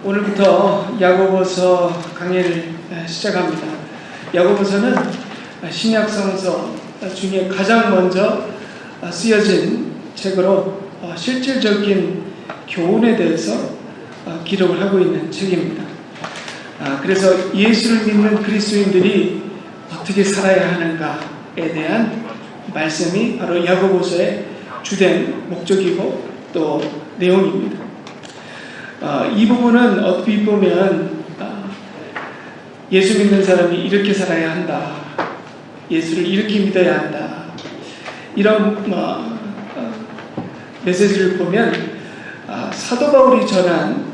오늘부터 야고보서 강의를 시작합니다. 야고보서는 신약성서 중에 가장 먼저 쓰여진 책으로 실질적인 교훈에 대해서 기록을 하고 있는 책입니다. 그래서 예수를 믿는 그리스도인들이 어떻게 살아야 하는가에 대한 말씀이 바로 야고보서의 주된 목적이고 또 내용입니다. 이 부분은 어떻게 보면 예수 믿는 사람이 이렇게 살아야 한다, 예수를 이렇게 믿어야 한다, 이런 메시지를 보면 사도 바울이 전한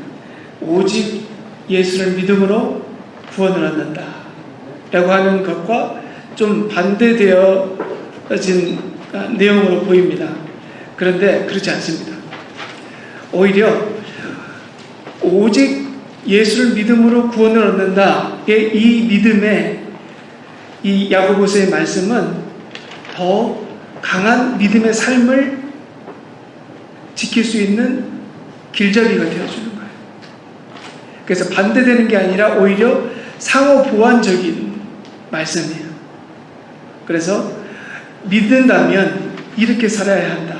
오직 예수를 믿음으로 구원을 얻는다 라고 하는 것과 좀 반대되어진 내용으로 보입니다. 그런데 그렇지 않습니다. 오히려 오직 예수를 믿음으로 구원을 얻는다의 이 믿음의 이 야고보서의 말씀은 더 강한 믿음의 삶을 지킬 수 있는 길잡이가 되어주는 거예요. 그래서 반대되는 게 아니라 오히려 상호 보완적인 말씀이에요. 그래서 믿는다면 이렇게 살아야 한다.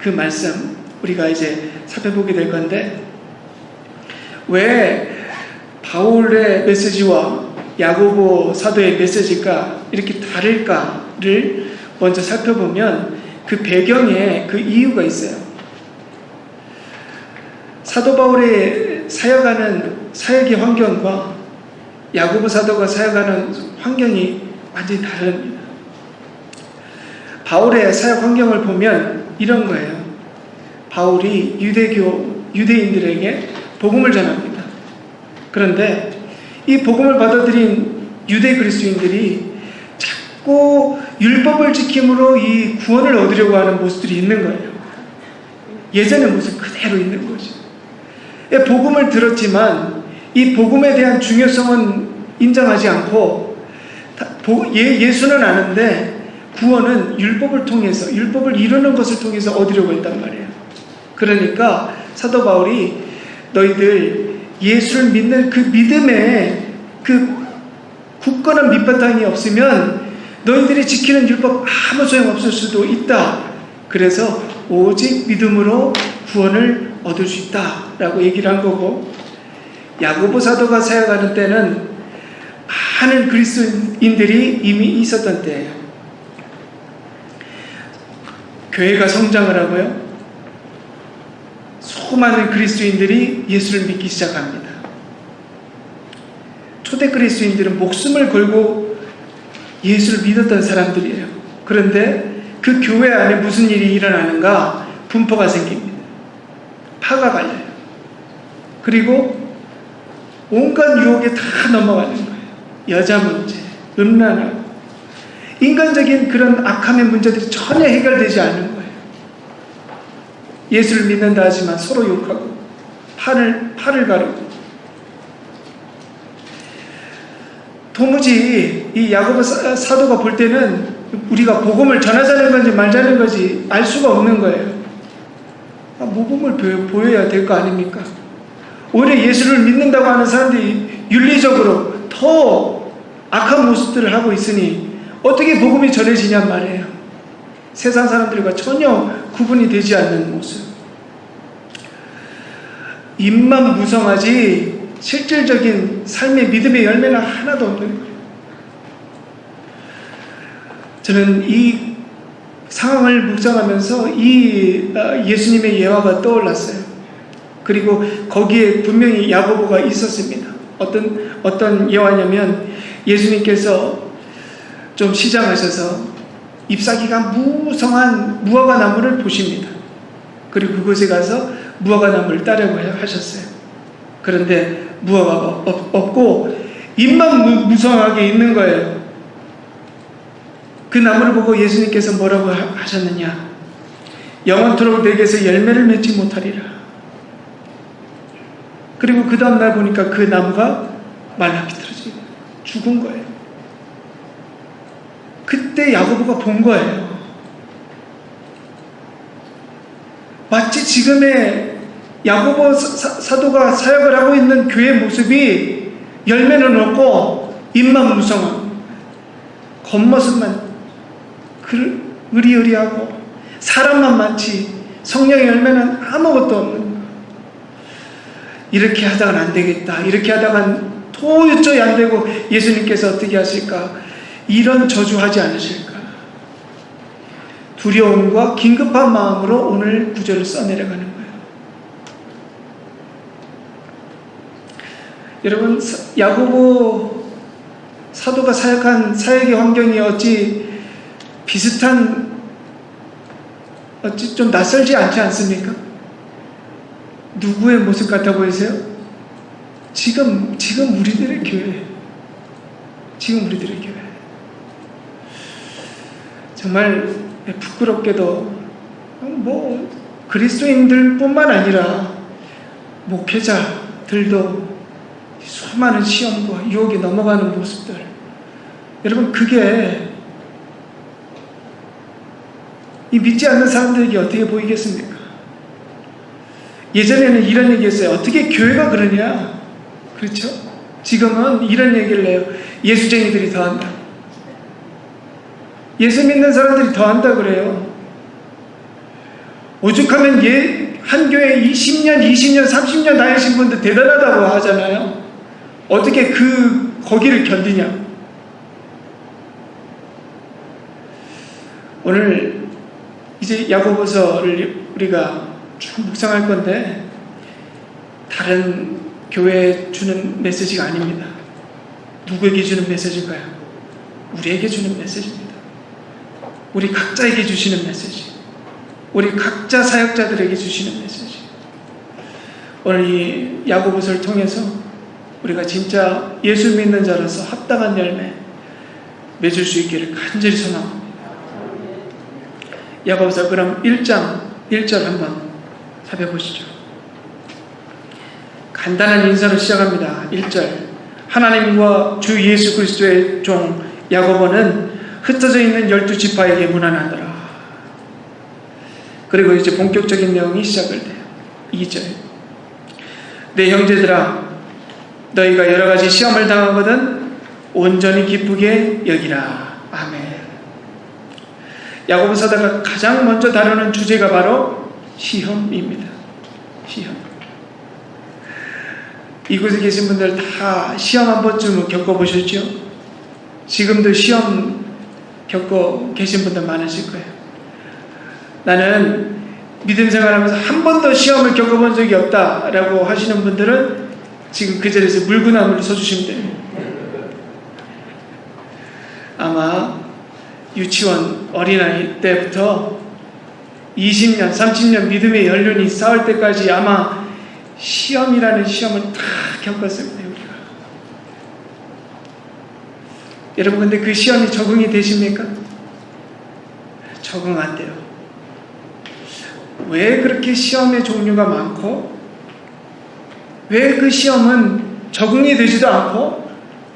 그 말씀 우리가 이제 살펴보게 될 건데, 왜 바울의 메시지와 야고보 사도의 메시지가 이렇게 다를까를 먼저 살펴보면 그 배경에 그 이유가 있어요. 사도 바울의 사역하는 사역의 환경과 야고보 사도가 사역하는 환경이 완전히 다릅니다. 바울의 사역 환경을 보면 이런 거예요. 바울이 유대인들에게 복음을 전합니다. 그런데 이 복음을 받아들인 유대 그리스도인들이 자꾸 율법을 지킴으로 이 구원을 얻으려고 하는 모습들이 있는 거예요. 예전의 모습 그대로 있는 거죠. 복음을 들었지만 이 복음에 대한 중요성은 인정하지 않고 예수는 아는데 구원은 율법을 통해서, 율법을 이루는 것을 통해서 얻으려고 했단 말이에요. 그러니까 사도 바울이 너희들 예수를 믿는 그 믿음에 그 굳건한 밑바탕이 없으면 너희들이 지키는 율법 아무 소용없을 수도 있다. 그래서 오직 믿음으로 구원을 얻을 수 있다라고 얘기를 한 거고, 야고보 사도가 사역하는 때는 많은 그리스도인들이 이미 있었던 때예요. 교회가 성장을 하고요, 수많은 그리스도인들이 예수를 믿기 시작합니다. 초대 그리스도인들은 목숨을 걸고 예수를 믿었던 사람들이에요. 그런데 그 교회 안에 무슨 일이 일어나는가? 분포가 생깁니다. 파가 갈려요. 그리고 온갖 유혹에 다 넘어가는 거예요. 여자 문제, 음란하고 인간적인 그런 악함의 문제들이 전혀 해결되지 않는 거예요. 예수를 믿는다 하지만 서로 욕하고 팔을 가르고, 도무지 이 야고보 사도가 볼 때는 우리가 복음을 전하자는 건지 말자는 건지 알 수가 없는 거예요. 모범을 보여야 될 거 아닙니까? 오히려 예수를 믿는다고 하는 사람들이 윤리적으로 더 악한 모습들을 하고 있으니 어떻게 복음이 전해지냔 말이에요. 세상 사람들과 전혀 구분이 되지 않는 모습. 입만 무성하지 실질적인 삶의 믿음의 열매는 하나도 없는 거예요. 저는 이 상황을 묵상하면서 이 예수님의 예화가 떠올랐어요. 그리고 거기에 분명히 야고보가 있었습니다. 어떤 예화냐면, 예수님께서 좀 시장하셔서 잎사귀가 무성한 무화과 나무를 보십니다. 그리고 그곳에 가서 무화과 나무를 따려고 하셨어요. 그런데 무화과가 없고 잎만 무성하게 있는 거예요. 그 나무를 보고 예수님께서 뭐라고 하셨느냐? 영원토록 내게서 열매를 맺지 못하리라. 그리고 그 다음날 보니까 그 나무가 말라 비틀어지고 죽은 거예요. 그때 야고보가 본 거예요. 마치 지금의 야고보 사도가 사역을 하고 있는 교회 모습이 열매는 없고 입만 무성하고 겉모습만 의리의리하고 사람만 많지 성령의 열매는 아무것도 없는, 이렇게 하다간 안 되겠다, 이렇게 하다간 도저히 안 되고 예수님께서 어떻게 하실까, 이런 저주하지 않으실까. 두려움과 긴급한 마음으로 오늘 구절을 써내려가는 거예요. 여러분, 야고보 사도가 사역한 사역의 환경이 어찌 좀 낯설지 않지 않습니까? 누구의 모습 같아 보이세요? 지금 우리들의 교회, 지금 우리들의 교회. 정말 부끄럽게도 그리스도인들뿐만 아니라 목회자들도 수많은 시험과 유혹에 넘어가는 모습들, 여러분, 그게 이 믿지 않는 사람들에게 어떻게 보이겠습니까? 예전에는 이런 얘기했어요. 어떻게 교회가 그러냐? 그렇죠? 지금은 이런 얘기를 해요. 예수쟁이들이 더한다. 예수 믿는 사람들이 더한다 그래요. 오죽하면 한 교회에 10년, 20년, 30년 다니신 분들 대단하다고 하잖아요. 어떻게 거기를 견디냐? 오늘 이제 야고보서를 우리가 쭉 묵상할 건데, 다른 교회에 주는 메시지가 아닙니다. 누구에게 주는 메시지인가요? 우리에게 주는 메시지입니다. 우리 각자에게 주시는 메시지, 우리 각자 사역자들에게 주시는 메시지. 오늘 이 야고보서를 통해서 우리가 진짜 예수 믿는 자로서 합당한 열매 맺을 수 있기를 간절히 소망합니다. 야고보서 그럼 1장 1절 한번 살펴보시죠. 간단한 인사로 시작합니다. 1절. 하나님과 주 예수 그리스도의 종 야고보는 흩어져 있는 12지파에게 문안하더라. 그리고 이제 본격적인 내용이 시작을 돼요. 2절. 내 형제들아, 너희가 여러 가지 시험을 당하거든 온전히 기쁘게 여기라. 아멘. 야고보 사도가 가장 먼저 다루는 주제가 바로 시험입니다. 시험. 이곳에 계신 분들 다 시험 한 번쯤은 겪어보셨죠? 지금도 시험 겪고 계신 분들 많으실 거예요. 나는 믿음 생활하면서 한 번도 시험을 겪어본 적이 없다라고 하시는 분들은 지금 그 자리에서 물구나무를 서주시면 됩니다. 아마 유치원 어린아이 때부터 20년, 30년 믿음의 연륜이 쌓을 때까지 아마 시험이라는 시험을 다 겪었을 거예요, 우리가. 여러분, 근데 그 시험이 적응이 되십니까? 적응 안 돼요. 왜 그렇게 시험의 종류가 많고, 왜 그 시험은 적응이 되지도 않고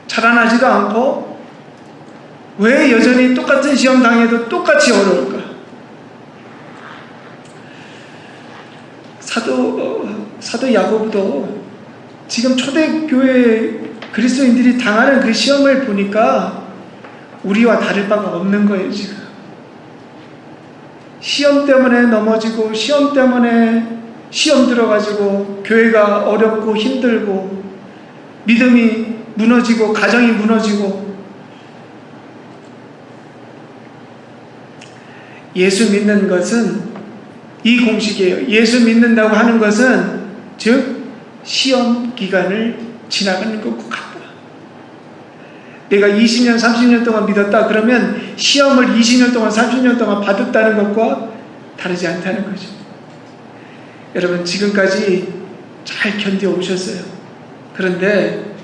자라나지도 않고, 왜 여전히 똑같은 시험 당해도 똑같이 어려울까? 사도 야고보도 지금 초대교회 그리스도인들이 당하는 그 시험을 보니까 우리와 다를 바가 없는 거예요. 지금 시험 때문에 넘어지고, 시험 때문에 시험 들어가지고 교회가 어렵고 힘들고 믿음이 무너지고 가정이 무너지고, 예수 믿는 것은 이 공식이에요. 예수 믿는다고 하는 것은 즉 시험 기간을 지나가는 것과 같다. 내가 20년 30년 동안 믿었다 그러면 시험을 20년 동안 30년 동안 받았다는 것과 다르지 않다는 거죠. 여러분, 지금까지 잘 견뎌오셨어요. 그런데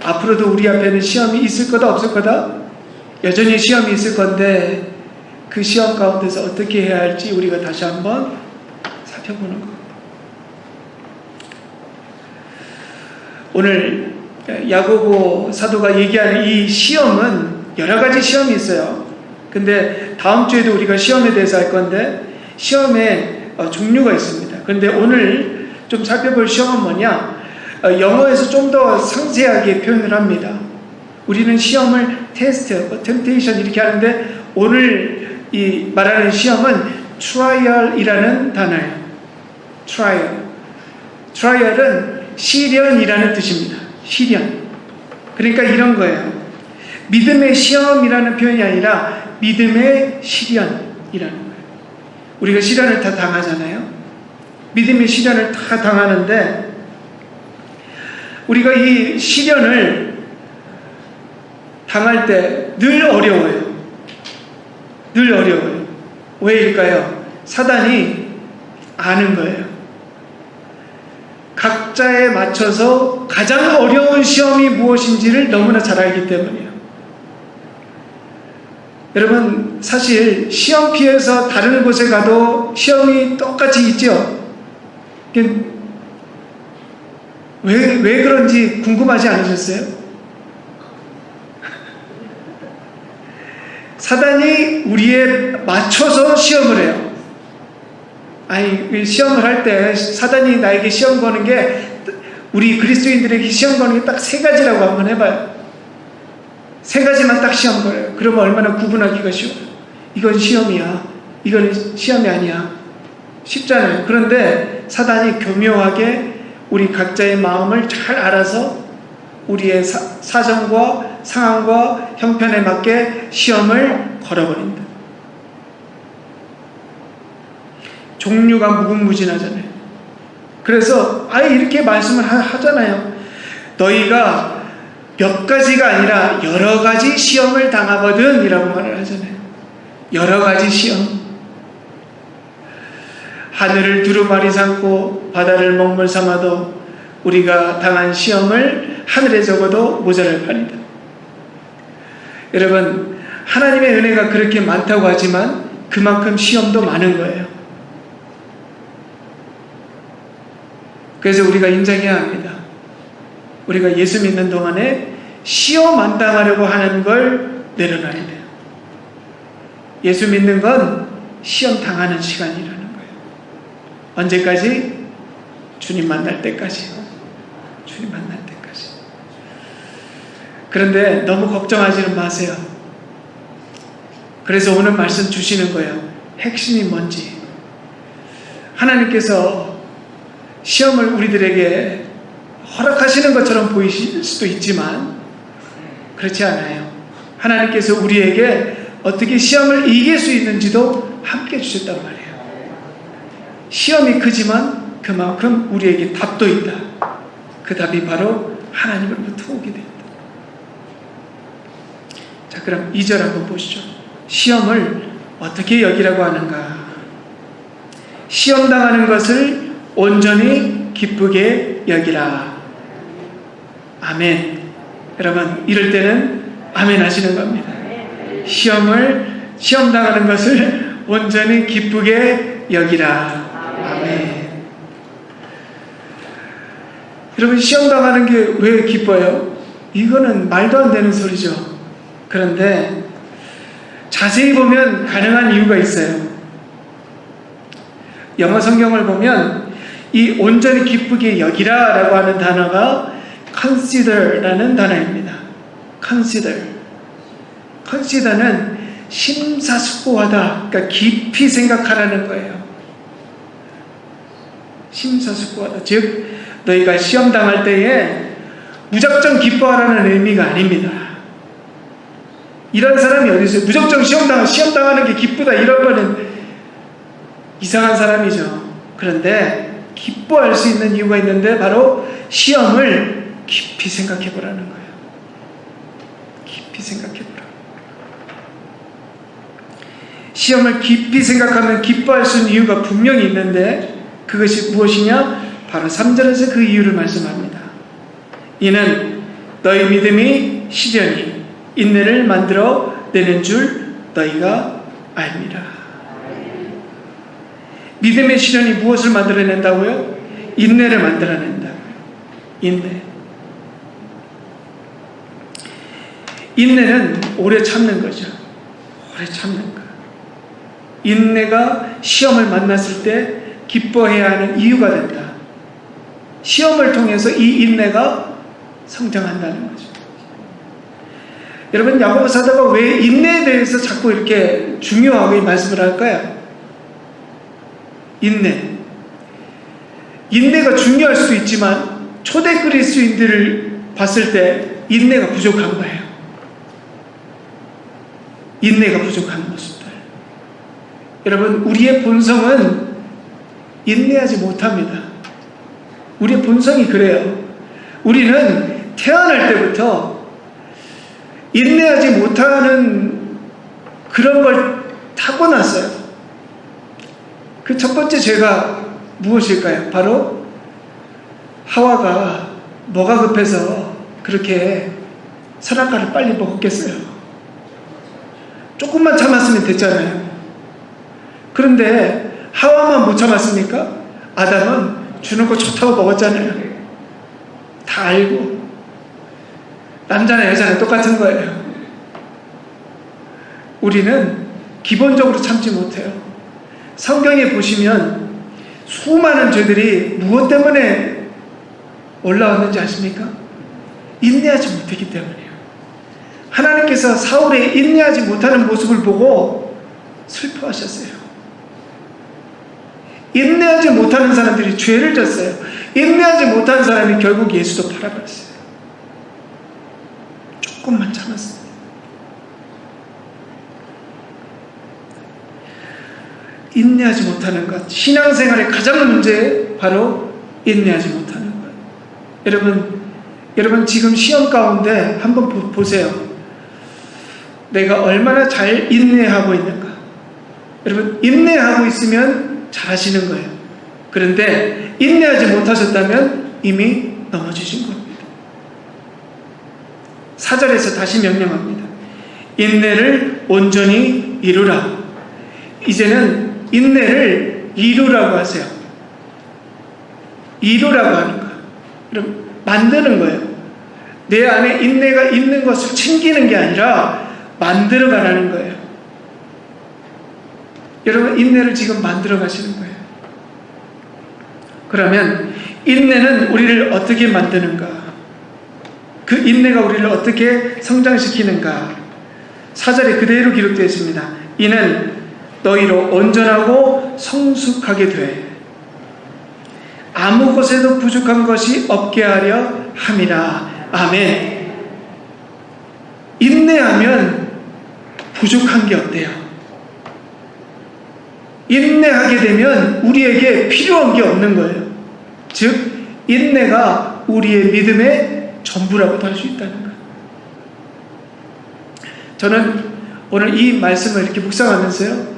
앞으로도 우리 앞에는 시험이 있을 거다 없을 거다? 여전히 시험이 있을 건데, 그 시험 가운데서 어떻게 해야 할지 우리가 다시 한번 살펴보는 것. 오늘 야고보 사도가 얘기하는 이 시험은 여러 가지 시험이 있어요. 근데 다음 주에도 우리가 시험에 대해서 할 건데, 시험에 종류가 있습니다. 그런데 오늘 좀 살펴볼 시험은 뭐냐? 영어에서 좀 더 상세하게 표현을 합니다. 우리는 시험을 테스트, 템테이션 이렇게 하는데 오늘 이 말하는 시험은 trial이라는 단어예요. trial은 시련이라는 뜻입니다. 시련. 그러니까 이런 거예요. 믿음의 시험이라는 표현이 아니라 믿음의 시련이라는 거예요. 우리가 시련을 다 당하잖아요. 믿음의 시련을 다 당하는데 우리가 이 시련을 당할 때 늘 어려워요. 늘 어려워요. 왜일까요? 사단이 아는 거예요. 각자에 맞춰서 가장 어려운 시험이 무엇인지를 너무나 잘 알기 때문이에요. 여러분, 사실 시험 피해서 다른 곳에 가도 시험이 똑같이 있죠? 왜 그런지 궁금하지 않으셨어요? 사단이 우리에 맞춰서 시험을 해요. 아니, 시험을 할 때 사단이 나에게 시험 거는 게 우리 그리스도인들에게 시험 거는 게 딱 세 가지라고 한번 해봐요. 세 가지만 딱 시험 걸어요. 그러면 얼마나 구분하기가 쉬워요. 이건 시험이야. 이건 시험이 아니야. 쉽잖아요. 그런데 사단이 교묘하게 우리 각자의 마음을 잘 알아서 우리의 사정과 상황과 형편에 맞게 시험을 걸어버린다. 종류가 무궁무진하잖아요. 그래서 아예 이렇게 말씀을 하잖아요. 너희가 몇 가지가 아니라 여러 가지 시험을 당하거든 이라고 말을 하잖아요. 여러 가지 시험. 하늘을 두루마리 삼고 바다를 먹물 삼아도 우리가 당한 시험을 하늘에 적어도 모자랄 판이다. 여러분, 하나님의 은혜가 그렇게 많다고 하지만 그만큼 시험도 많은 거예요. 그래서 우리가 인정해야 합니다. 우리가 예수 믿는 동안에 시험 안 당하려고 하는 걸 내려놔야 돼요. 예수 믿는 건 시험 당하는 시간이라는 거예요. 언제까지? 주님 만날 때까지. 주님 만날 때까지. 그런데 너무 걱정하지는 마세요. 그래서 오늘 말씀 주시는 거예요. 핵심이 뭔지. 하나님께서 시험을 우리들에게 허락하시는 것처럼 보이실 수도 있지만 그렇지 않아요. 하나님께서 우리에게 어떻게 시험을 이길 수 있는지도 함께 주셨단 말이에요. 시험이 크지만 그만큼 우리에게 답도 있다. 그 답이 바로 하나님으로부터 오게 됩니다. 자, 그럼 2절 한번 보시죠. 시험을 어떻게 여기라고 하는가? 시험 당하는 것을 온전히 기쁘게 여기라. 아멘. 여러분, 이럴 때는 아멘 하시는 겁니다. 시험 당하는 것을 온전히 기쁘게 여기라. 아멘. 여러분, 시험 당하는 게 왜 기뻐요? 이거는 말도 안 되는 소리죠. 그런데 자세히 보면 가능한 이유가 있어요. 영어 성경을 보면 이 온전히 기쁘게 여기라 라고 하는 단어가 consider라는 단어입니다. consider는 심사숙고하다, 그러니까 깊이 생각하라는 거예요. 심사숙고하다. 즉 너희가 시험 당할 때에 무작정 기뻐하라는 의미가 아닙니다. 이런 사람이 어디 있어요? 무작정 시험 당하는 게 기쁘다, 이런 거는 이상한 사람이죠. 그런데 기뻐할 수 있는 이유가 있는데 바로 시험을 깊이 생각해 보라는 거예요. 깊이 생각해 보라. 시험을 깊이 생각하면 기뻐할 수 있는 이유가 분명히 있는데 그것이 무엇이냐? 바로 3절에서 그 이유를 말씀합니다. 이는 너희 믿음이 시련이 인내를 만들어 내는 줄 너희가 알미라. 믿음의 시련이 무엇을 만들어낸다고요? 인내를 만들어낸다고요. 인내는 오래 참는 거죠. 오래 참는 거. 인내가 시험을 만났을 때 기뻐해야 하는 이유가 된다. 시험을 통해서 이 인내가 성장한다는 거죠. 여러분, 야고보 사도가 왜 인내에 대해서 자꾸 이렇게 중요하게 말씀을 할까요? 인내가 중요할 수도 있지만 초대 그리스도인들을 봤을 때 인내가 부족한 거예요. 인내가 부족한 모습들. 여러분, 우리의 본성은 인내하지 못합니다. 우리의 본성이 그래요. 우리는 태어날 때부터 인내하지 못하는 그런 걸 타고났어요. 그 첫 번째 죄가 무엇일까요? 바로 하와가 뭐가 급해서 그렇게 선악과를 빨리 먹었겠어요. 조금만 참았으면 됐잖아요. 그런데 하와만 못 참았습니까? 아담은 주는 거 좋다고 먹었잖아요. 다 알고. 남자나 여자나 똑같은 거예요. 우리는 기본적으로 참지 못해요. 성경에 보시면 수많은 죄들이 무엇 때문에 올라왔는지 아십니까? 인내하지 못했기 때문이에요. 하나님께서 사울의 인내하지 못하는 모습을 보고 슬퍼하셨어요. 인내하지 못하는 사람들이 죄를 졌어요. 인내하지 못한 사람이 결국 예수도 팔아버렸어요. 조금만 참았어요. 인내하지 못하는 것. 신앙생활의 가장 문제 바로 인내하지 못하는 것. 여러분 지금 시험 가운데 한번 보세요. 내가 얼마나 잘 인내하고 있는가. 여러분, 인내하고 있으면 잘하시는 거예요. 그런데 인내하지 못하셨다면 이미 넘어지신 겁니다. 4절에서 다시 명령합니다. 인내를 온전히 이루라. 이제는 인내를 이루라고 하세요. 이루라고 하는 거예요. 그럼 만드는 거예요. 내 안에 인내가 있는 것을 챙기는 게 아니라 만들어 가라는 거예요. 여러분, 인내를 지금 만들어 가시는 거예요. 그러면 인내는 우리를 어떻게 만드는가? 그 인내가 우리를 어떻게 성장시키는가? 4절에 그대로 기록되어 있습니다. 이는 너희로 온전하고 성숙하게 돼 아무 것에도 부족한 것이 없게 하려 함이라. 아멘. 인내하면 부족한 게 없대요. 인내하게 되면 우리에게 필요한 게 없는 거예요. 즉 인내가 우리의 믿음의 전부라고도 할 수 있다는 거예요. 저는 오늘 이 말씀을 이렇게 묵상하면서요,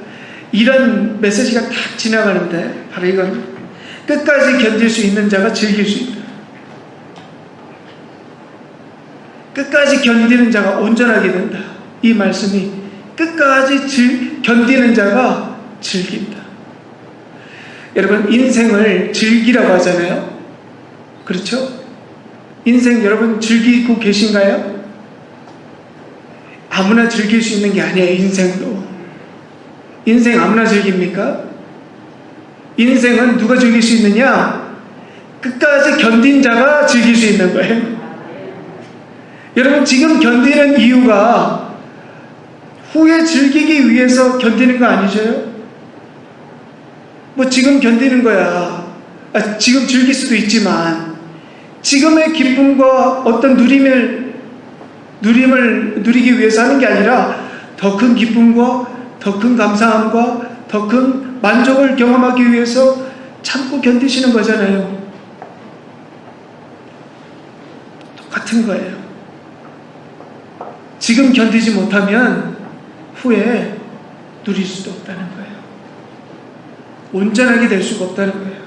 이런 메시지가 딱 지나가는데 바로 이건 끝까지 견딜 수 있는 자가 즐길 수 있다. 끝까지 견디는 자가 온전하게 된다. 이 말씀이 끝까지 견디는 자가 즐긴다. 여러분, 인생을 즐기라고 하잖아요. 그렇죠? 인생 여러분 즐기고 계신가요? 아무나 즐길 수 있는 게 아니에요. 인생도. 인생 아무나 즐깁니까? 인생은 누가 즐길 수 있느냐? 끝까지 견딘 자가 즐길 수 있는 거예요. 여러분, 지금 견디는 이유가 후에 즐기기 위해서 견디는 거 아니죠? 뭐 지금 견디는 거야. 지금 즐길 수도 있지만 지금의 기쁨과 어떤 누림을 누리기 위해서 하는 게 아니라 더 큰 기쁨과 더 큰 감사함과 더 큰 만족을 경험하기 위해서 참고 견디시는 거잖아요. 똑같은 거예요. 지금 견디지 못하면 후에 누릴 수도 없다는 거예요. 온전하게 될 수가 없다는 거예요.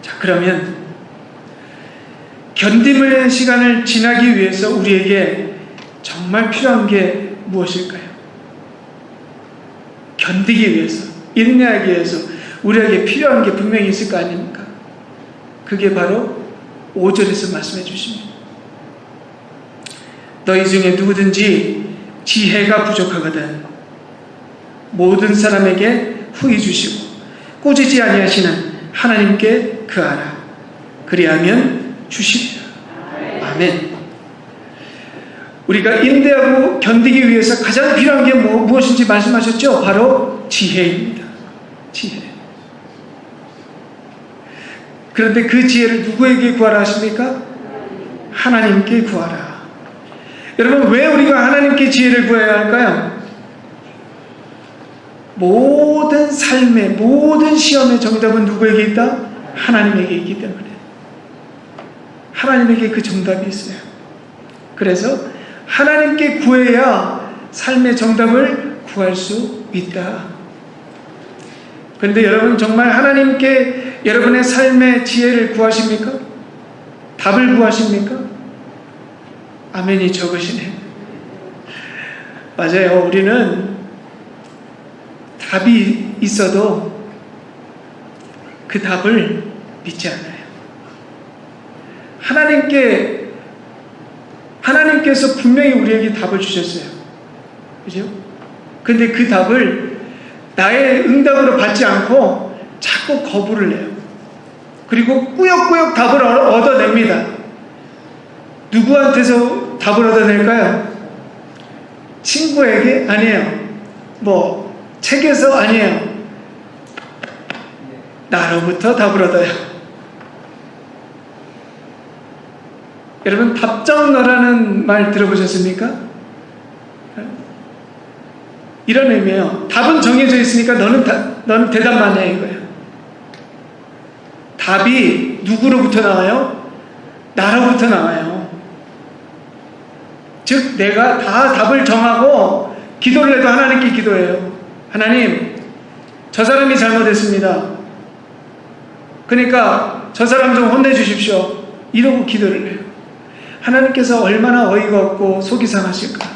자, 그러면 견딤의 시간을 지나기 위해서 우리에게 정말 필요한 게 무엇일까요? 견디기 위해서, 인내하기 위해서 우리에게 필요한 게 분명히 있을 거 아닙니까? 그게 바로 5절에서 말씀해 주십니다. 너희 중에 누구든지 지혜가 부족하거든 모든 사람에게 후히 주시고 꾸짖지 아니하시는 하나님께 구하라. 그리하면 주시리라. 아멘. 우리가 인내하고 견디기 위해서 가장 필요한 게 무엇인지 말씀하셨죠? 바로 지혜입니다. 지혜. 그런데 그 지혜를 누구에게 구하라 하십니까? 하나님께 구하라. 여러분, 왜 우리가 하나님께 지혜를 구해야 할까요? 모든 삶의 모든 시험의 정답은 누구에게 있다? 하나님에게 있기 때문에. 하나님에게 그 정답이 있어요. 그래서 하나님께 구해야 삶의 정답을 구할 수 있다. 그런데 여러분, 정말 하나님께 여러분의 삶의 지혜를 구하십니까? 답을 구하십니까? 아멘이 적으시네요. 맞아요. 우리는 답이 있어도 그 답을 믿지 않아요. 하나님께서 분명히 우리에게 답을 주셨어요. 그죠? 근데 그 답을 나의 응답으로 받지 않고 자꾸 거부를 해요. 그리고 꾸역꾸역 답을 얻어냅니다. 누구한테서 답을 얻어낼까요? 친구에게? 아니에요. 책에서? 아니에요. 나로부터 답을 얻어요. 여러분, 답정너라는 말 들어보셨습니까? 이런 의미예요. 답은 정해져 있으니까 너는 대답만 해, 이거예요. 답이 누구로부터 나와요? 나로부터 나와요. 즉, 내가 다 답을 정하고 기도를 해도 하나님께 기도해요. 하나님, 저 사람이 잘못했습니다. 그러니까 저 사람 좀 혼내주십시오. 이러고 기도를 해요. 하나님께서 얼마나 어이가 없고 속이 상하실까?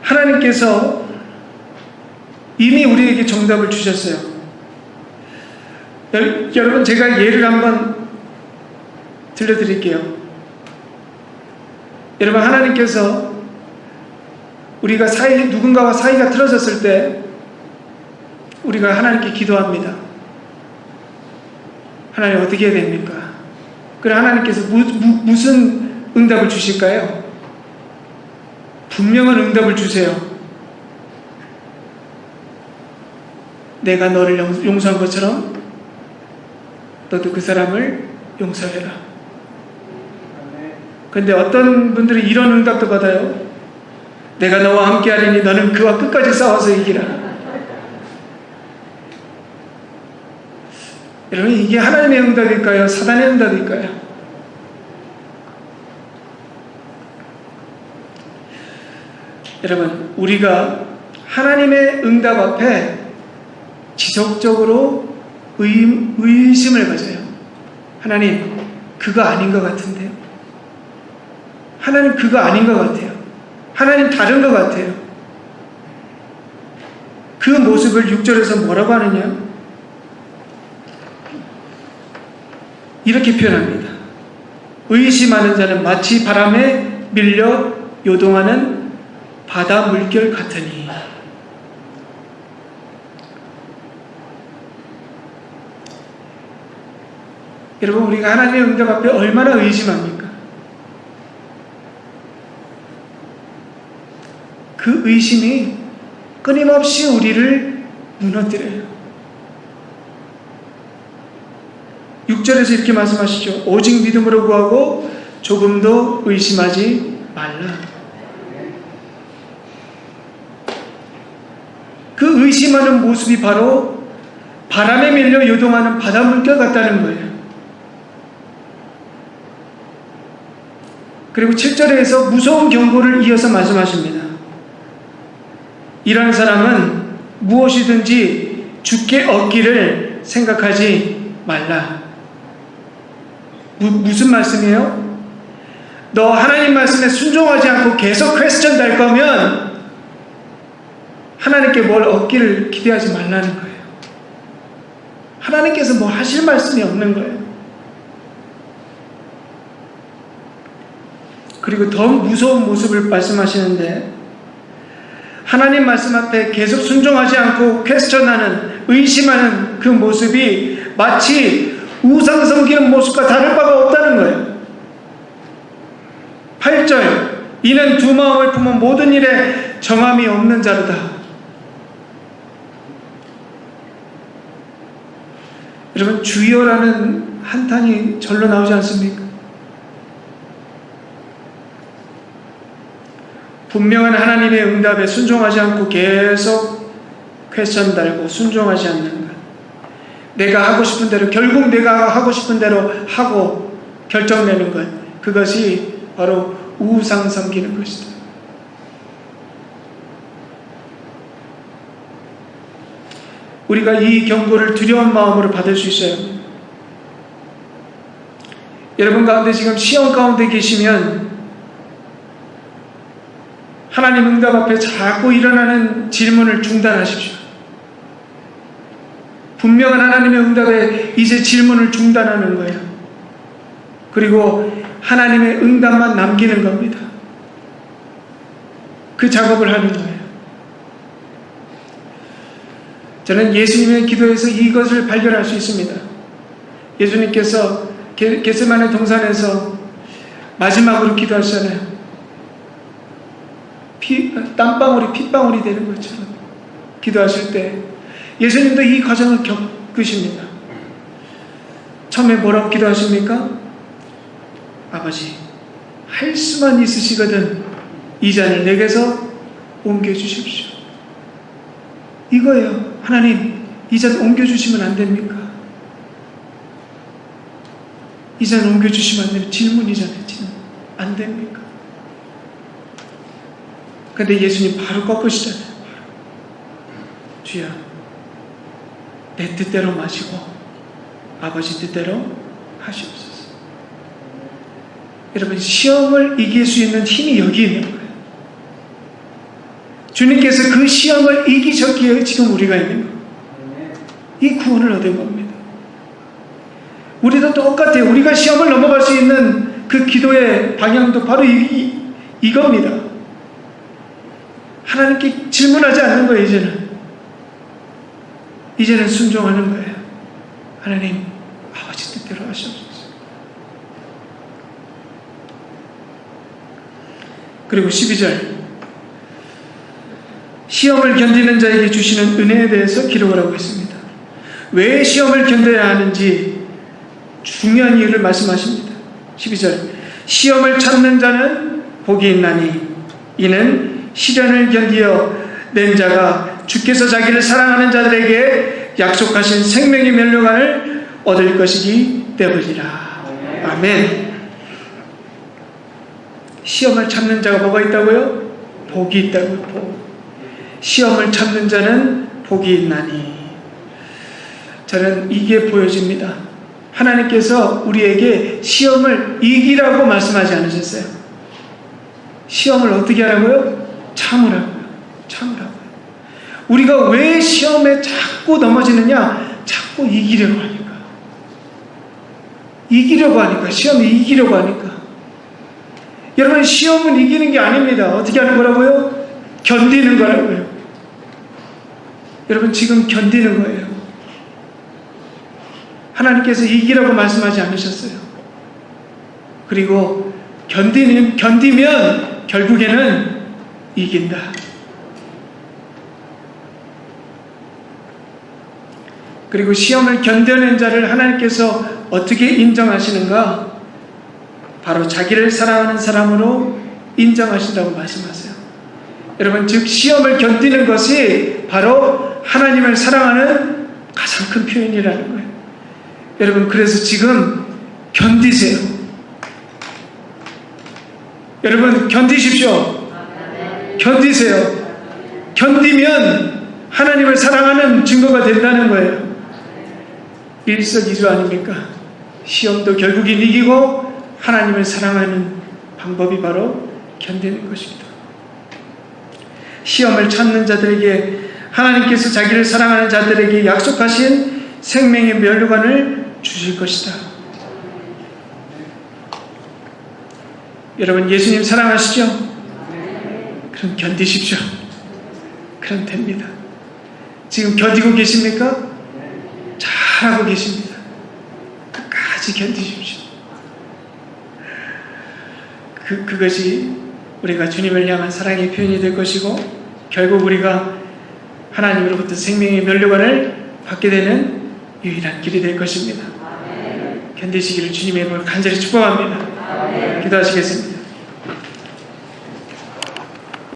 하나님께서 이미 우리에게 정답을 주셨어요. 여러분, 제가 예를 한번 들려드릴게요. 여러분, 하나님께서 우리가 누군가와 사이가 틀어졌을 때 우리가 하나님께 기도합니다. 하나님, 어떻게 해야 됩니까? 그럼 하나님께서 무슨 응답을 주실까요? 분명한 응답을 주세요. 내가 너를 용서한 것처럼 너도 그 사람을 용서해라. 그런데 어떤 분들은 이런 응답도 받아요. 내가 너와 함께하리니 너는 그와 끝까지 싸워서 이기라. 여러분, 이게 하나님의 응답일까요? 사단의 응답일까요? 여러분, 우리가 하나님의 응답 앞에 지속적으로 의심을 가져요. 하나님, 그거 아닌 것 같은데요? 하나님, 그거 아닌 것 같아요. 하나님, 다른 것 같아요. 그 모습을 6절에서 뭐라고 하느냐? 이렇게 표현합니다. 의심하는 자는 마치 바람에 밀려 요동하는 바다 물결 같으니. 여러분, 우리가 하나님의 응답 앞에 얼마나 의심합니까? 그 의심이 끊임없이 우리를 무너뜨려요. 6절에서 이렇게 말씀하시죠. 오직 믿음으로 구하고 조금도 의심하지 말라. 그 의심하는 모습이 바로 바람에 밀려 요동하는 바닷물결 같다는 거예요. 그리고 7절에서 무서운 경고를 이어서 말씀하십니다. 이런 사람은 무엇이든지 주께 얻기를 생각하지 말라. 무슨 말씀이에요? 너 하나님 말씀에 순종하지 않고 계속 퀘스천 달 거면 하나님께 뭘 얻기를 기대하지 말라는 거예요. 하나님께서 뭐 하실 말씀이 없는 거예요. 그리고 더 무서운 모습을 말씀하시는데, 하나님 말씀 앞에 계속 순종하지 않고 퀘스천하는, 의심하는 그 모습이 마치 우상 섬기는 모습과 다를 바가 없다는 거예요. 8절, 이는 두 마음을 품은 모든 일에 정함이 없는 자로다. 여러분, 주여라는 한탄이 절로 나오지 않습니까? 분명한 하나님의 응답에 순종하지 않고 계속 퀘스천 달고 순종하지 않는 것. 내가 하고 싶은 대로, 결국 내가 하고 싶은 대로 하고 결정내는 것. 그것이 바로 우상 섬기는 것이다. 우리가 이 경고를 두려운 마음으로 받을 수 있어요. 여러분 가운데 지금 시험 가운데 계시면 하나님 응답 앞에 자꾸 일어나는 질문을 중단하십시오. 분명한 하나님의 응답에 이제 질문을 중단하는 거예요. 그리고 하나님의 응답만 남기는 겁니다. 그 작업을 하는 거예요. 저는 예수님의 기도에서 이것을 발견할 수 있습니다. 예수님께서 겟세마네 동산에서 마지막으로 기도하시잖아요. 땀방울이 핏방울이 되는 것처럼 기도하실 때 예수님도 이 과정을 겪으십니다. 처음에 뭐라고 기도하십니까? 아버지, 할 수만 있으시거든 이 잔을 내게서 옮겨주십시오. 이거예요. 하나님, 이 잔 옮겨주시면 안 됩니까? 이 잔 옮겨주시면 안 됩니까? 질문이잖아요. 질문. 안 됩니까? 근데 예수님 바로 꺾으시잖아요. 주여, 내 뜻대로 마시고 아버지 뜻대로 하시옵소서. 여러분, 시험을 이길 수 있는 힘이 여기 있는 거예요. 주님께서 그 시험을 이기셨기에 지금 우리가 있는 거예요. 이 구원을 얻은 겁니다. 우리도 똑같아요. 우리가 시험을 넘어갈 수 있는 그 기도의 방향도 바로 이겁니다. 하나님께 질문하지 않는 거예요. 이제는 순종하는 거예요. 하나님, 아버지 뜻대로 하시옵소서. 그리고 12절, 시험을 견디는 자에게 주시는 은혜에 대해서 기록을 하고 있습니다. 왜 시험을 견뎌야 하는지 중요한 이유를 말씀하십니다. 12절, 시험을 참는 자는 복이 있나니 이는 시련을 견디어 낸 자가 주께서 자기를 사랑하는 자들에게 약속하신 생명의 멸류관을 얻을 것이기 때문이라. 아멘. 시험을 참는 자가 뭐가 있다고요? 복이 있다고요. 복. 시험을 참는 자는 복이 있나니. 저는 이게 보여집니다. 하나님께서 우리에게 시험을 이기라고 말씀하지 않으셨어요. 시험을 어떻게 하라고요? 참으라고요. 참으라고요. 우리가 왜 시험에 자꾸 넘어지느냐? 자꾸 이기려고 하니까. 이기려고 하니까. 시험에 이기려고 하니까. 여러분, 시험은 이기는 게 아닙니다. 어떻게 하는 거라고요? 견디는 거라고요. 여러분, 지금 견디는 거예요. 하나님께서 이기라고 말씀하지 않으셨어요. 그리고 견디면 결국에는 이긴다. 그리고 시험을 견뎌낸 자를 하나님께서 어떻게 인정하시는가? 바로 자기를 사랑하는 사람으로 인정하신다고 말씀하세요. 여러분, 즉 시험을 견디는 것이 바로 하나님을 사랑하는 가장 큰 표현이라는 거예요. 여러분, 그래서 지금 견디세요. 여러분, 견디십시오. 견디세요. 견디면 하나님을 사랑하는 증거가 된다는 거예요. 일석이조 아닙니까? 시험도 결국엔 이기고 하나님을 사랑하는 방법이 바로 견디는 것입니다. 시험을 참는 자들에게 하나님께서 자기를 사랑하는 자들에게 약속하신 생명의 멸류관을 주실 것이다. 여러분, 예수님 사랑하시죠? 그럼 견디십시오. 그럼 됩니다. 지금 견디고 계십니까? 잘하고 계십니다. 끝까지 견디십시오. 그것이 우리가 주님을 향한 사랑의 표현이 될 것이고, 결국 우리가 하나님으로부터 생명의 면류관을 받게 되는 유일한 길이 될 것입니다. 견디시기를 주님의 이름으로 간절히 축복합니다. 기도하시겠습니다.